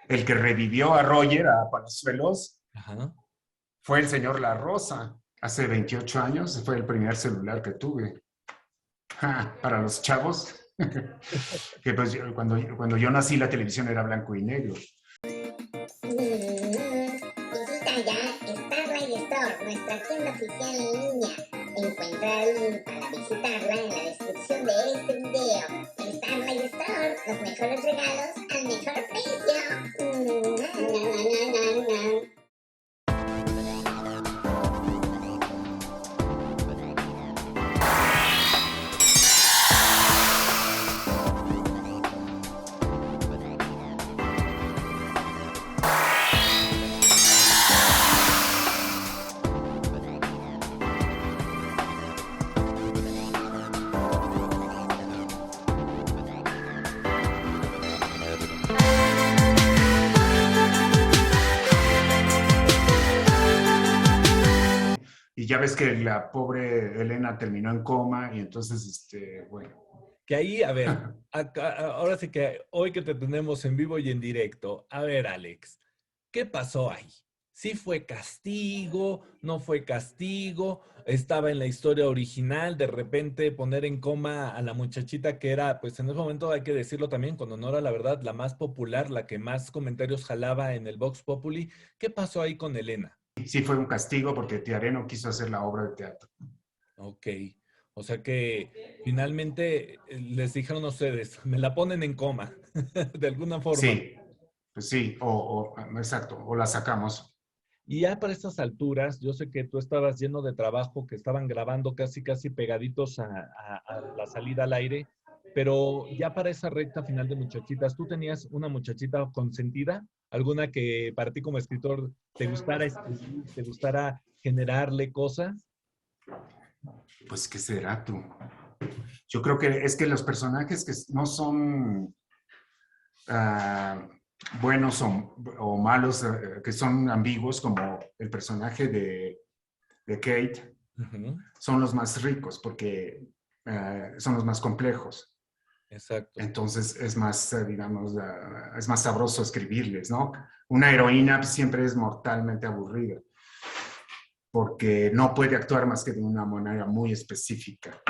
El que revivió a Roger, a Palazuelos, Ajá. fue el señor La Rosa. Hace 28 años fue el primer celular que tuve. Para los chavos, que pues cuando yo nací la televisión era blanco y negro. Visita ya Starlight Store, nuestra tienda oficial en línea. Encuentra el link para visitarla en la descripción de este video. Starlight Store, los mejores regalos al mejor precio. Y ya ves que la pobre Elena terminó en coma y entonces, bueno. Que ahí, a ver, ahora sí que hoy que te tenemos en vivo y en directo, a ver, Alex, ¿qué pasó ahí? ¿Sí fue castigo? ¿No fue castigo? ¿Estaba en la historia original? De repente poner en coma a la muchachita que era, pues en ese momento hay que decirlo también, con honor a la verdad, la más popular, la que más comentarios jalaba en el Vox Populi. ¿Qué pasó ahí con Elena? Sí fue un castigo porque Tiare no quiso hacer la obra de teatro. Ok. O sea que finalmente les dijeron a ustedes, me la ponen en coma, de alguna forma. Sí, pues sí, exacto, o la sacamos. Y ya para estas alturas, yo sé que tú estabas lleno de trabajo, que estaban grabando casi, casi pegaditos a la salida al aire, pero ya para esa recta final de muchachitas, ¿tú tenías una muchachita consentida? ¿Alguna que para ti como escritor te gustara escribir, te gustara generarle cosas? Pues, ¿qué será tú? Yo creo que es que los personajes que no son uh, buenos o malos, que son ambiguos, como el personaje de Kate, Ujú. son los más ricos porque son los más complejos. Exacto. Entonces es más, digamos, es más sabroso escribirles, ¿no? Una heroína siempre es mortalmente aburrida porque no puede actuar más que de una manera muy específica.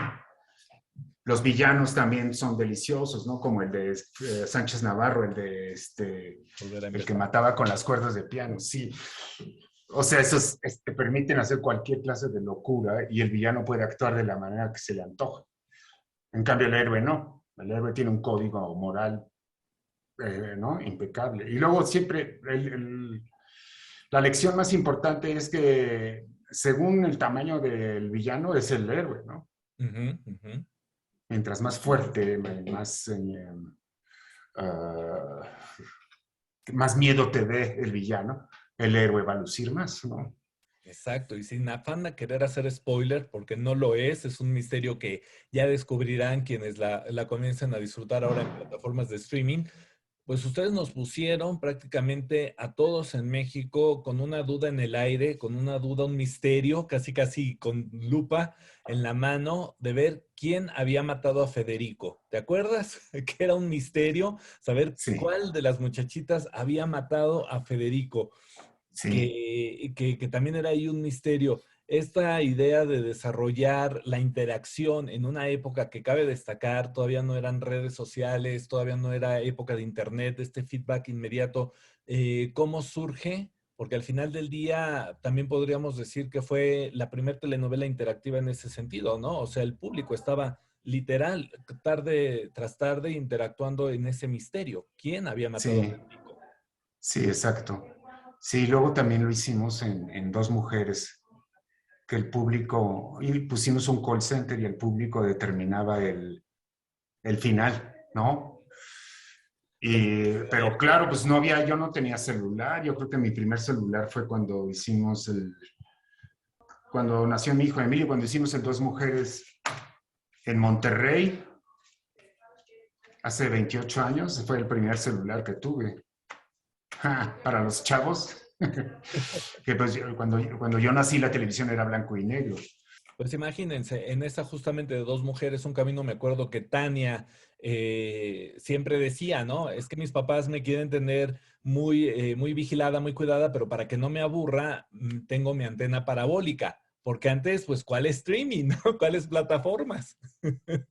Los villanos también son deliciosos, ¿no? Como el de Sánchez Navarro, el de Volver a el que empezar. mataba con las cuerdas de piano, sí. O sea, esos te permiten hacer cualquier clase de locura y el villano puede actuar de la manera que se le antoja. En cambio, el héroe no. El héroe tiene un código moral, ¿no? Impecable. Y luego siempre la lección más importante es que según el tamaño del villano es el héroe, ¿no? Ujú, ujú. Mientras más fuerte, más, más miedo te dé el villano, el héroe va a lucir más, ¿no? Exacto, y sin afán de querer hacer spoiler, porque no lo es un misterio que ya descubrirán quienes la comiencen a disfrutar ahora en plataformas de streaming. Pues ustedes nos pusieron prácticamente a todos en México con una duda en el aire, con una duda, un misterio, casi casi con lupa en la mano de ver quién había matado a Federico. ¿Te acuerdas? Que era un misterio saber Sí, cuál de las muchachitas había matado a Federico, sí, que también era ahí un misterio. Esta idea de desarrollar la interacción en una época que cabe destacar, todavía no eran redes sociales, todavía no era época de internet, este feedback inmediato, ¿cómo surge? Porque al final del día también podríamos decir que fue la primera telenovela interactiva en ese sentido, ¿no? O sea, el público estaba literal, tarde tras tarde, interactuando en ese misterio. ¿Quién había matado a sí, Federico? sí, exacto. Sí, luego también lo hicimos en Dos Mujeres, que el público, y pusimos un call center y el público determinaba el final, ¿no? Pero claro, pues no había, yo no tenía celular, yo creo que mi primer celular fue cuando hicimos cuando nació mi hijo Emilio, cuando hicimos el Dos Mujeres en Monterrey, hace 28 años, fue el primer celular que tuve. Para los chavos, que pues cuando yo nací la televisión era blanco y negro. Pues imagínense, en esta justamente de dos mujeres, un camino, me acuerdo que Tania siempre decía, ¿no? Es que mis papás me quieren tener muy vigilada, muy cuidada, pero para que no me aburra, tengo mi antena parabólica. Porque antes, pues, ¿cuál streaming, no? ¿Cuáles plataformas? Y bueno,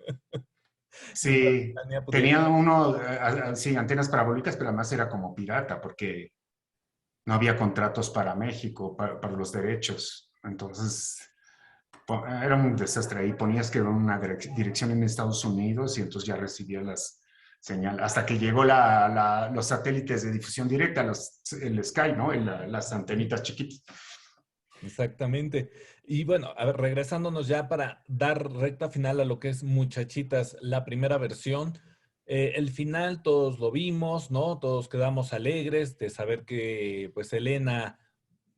Sí, Tania, pues, le tenía uno, sí, antenas parabólicas, pero además era como pirata porque no había contratos para México, para los derechos. Entonces, era un desastre. Ahí ponías que era una dirección en Estados Unidos y entonces ya recibía las señales. Hasta que llegó los satélites de difusión directa, el Sky, ¿no? Las antenitas chiquitas. Exactamente. Y bueno, a ver, regresándonos ya para dar recta final a lo que es Muchachitas, la primera versión. El final todos lo vimos, ¿no? Todos quedamos alegres de saber que pues Elena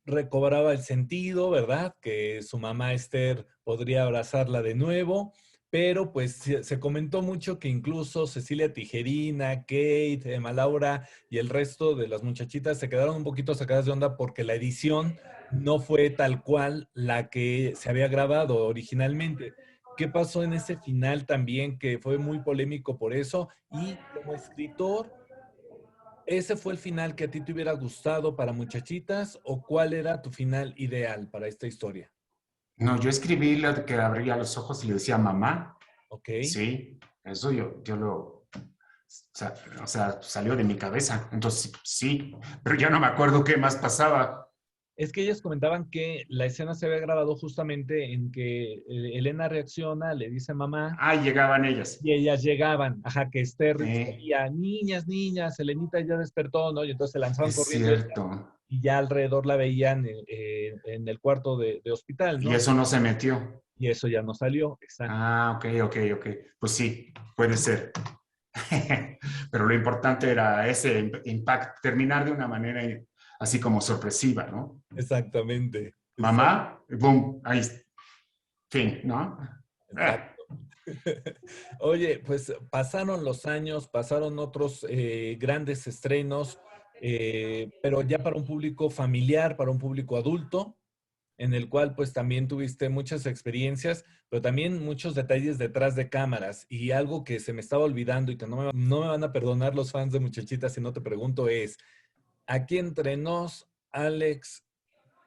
recobraba el sentido, ¿verdad? Que su mamá Esther podría abrazarla de nuevo, pero pues se comentó mucho que incluso Cecilia Tijerina, Kate, Emma Laura y el resto de las muchachitas se quedaron un poquito sacadas de onda porque la edición no fue tal cual la que se había grabado originalmente. ¿Qué pasó en ese final también que fue muy polémico por eso? Y como escritor, ¿ese fue el final que a ti te hubiera gustado para Muchachitas o cuál era tu final ideal para esta historia? No, yo escribí la de que abría los ojos y le decía mamá. ¿Ok? Sí, eso yo o sea, salió de mi cabeza. Entonces, sí, pero ya no me acuerdo qué más pasaba. Es que ellas comentaban que la escena se había grabado justamente en que Elena reacciona, le dice mamá Ah, llegaban ellas. y ellas llegaban, ajá, que Esther Sí, salía, niñas, niñas, Elenita ya despertó, ¿no? Y entonces se lanzaban es corriendo cierto. y ya alrededor la veían en el cuarto de hospital, Y ¿no? eso no se metió. Y eso ya no salió, exacto. Ah, ok. Pues sí, puede ser. Pero lo importante era ese impacto, terminar de una manera así como sorpresiva, ¿no? Exactamente. Mamá, boom, ahí, fin, ¿no? Exacto. Ah, Oye, pues pasaron los años, pasaron otros grandes estrenos, pero ya para un público familiar, para un público adulto, en el cual pues también tuviste muchas experiencias, pero también muchos detalles detrás de cámaras. Y algo que se me estaba olvidando y que no me van a perdonar los fans de Muchachitas si no te pregunto es, aquí entre nos, Alex,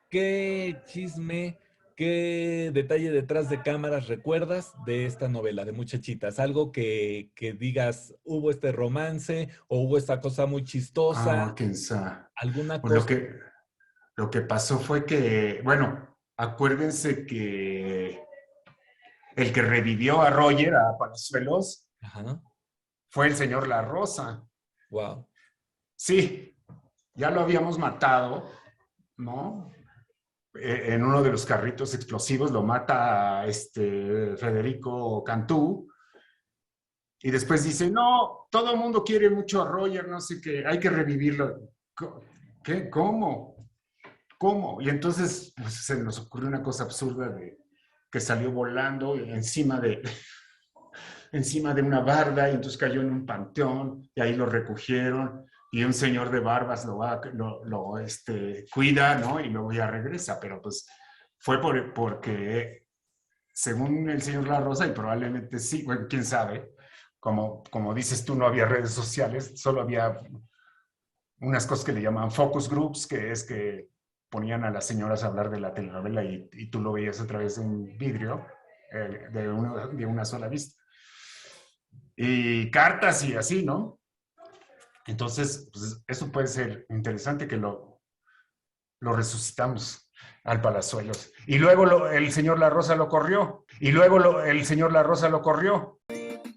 ¿qué chisme, qué detalle detrás de cámaras recuerdas de esta novela de Muchachitas? Algo que digas, hubo este romance o hubo esta cosa muy chistosa, quién sabe. alguna Pues cosa. lo que pasó fue que, bueno, acuérdense que el que revivió a Roger, a Palazuelos, Ajá, fue el señor La Rosa. wow. Sí, ya lo habíamos matado, ¿no? En uno de los carritos explosivos lo mata Federico Cantú y después dice, no, todo el mundo quiere mucho a Roger, no sé qué, hay que revivirlo. ¿Qué? ¿Cómo? ¿Cómo? Y entonces pues, se nos ocurrió una cosa absurda de que salió volando encima de una barda y entonces cayó en un panteón y ahí lo recogieron y un señor de barbas cuida, ¿no? Y luego ya regresa, pero pues fue porque según el señor La Rosa, y probablemente sí, bueno, quién sabe, como dices tú, no había redes sociales, solo había unas cosas que le llaman focus groups, que es que ponían a las señoras a hablar de la telenovela y tú lo veías a través de un vidrio de una sola vista. Y cartas y así, ¿no? Entonces, pues, eso puede ser interesante que lo resucitamos al Palazuelos. Y luego el señor La Rosa lo corrió. Y luego el señor La Rosa lo corrió. Visita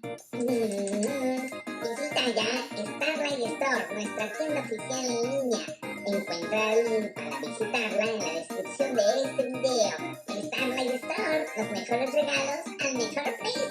ya Starlight Store, nuestra tienda oficial en línea. Encuentra el link para visitarla en la descripción de este video. Starlight Store, los mejores regalos al mejor precio.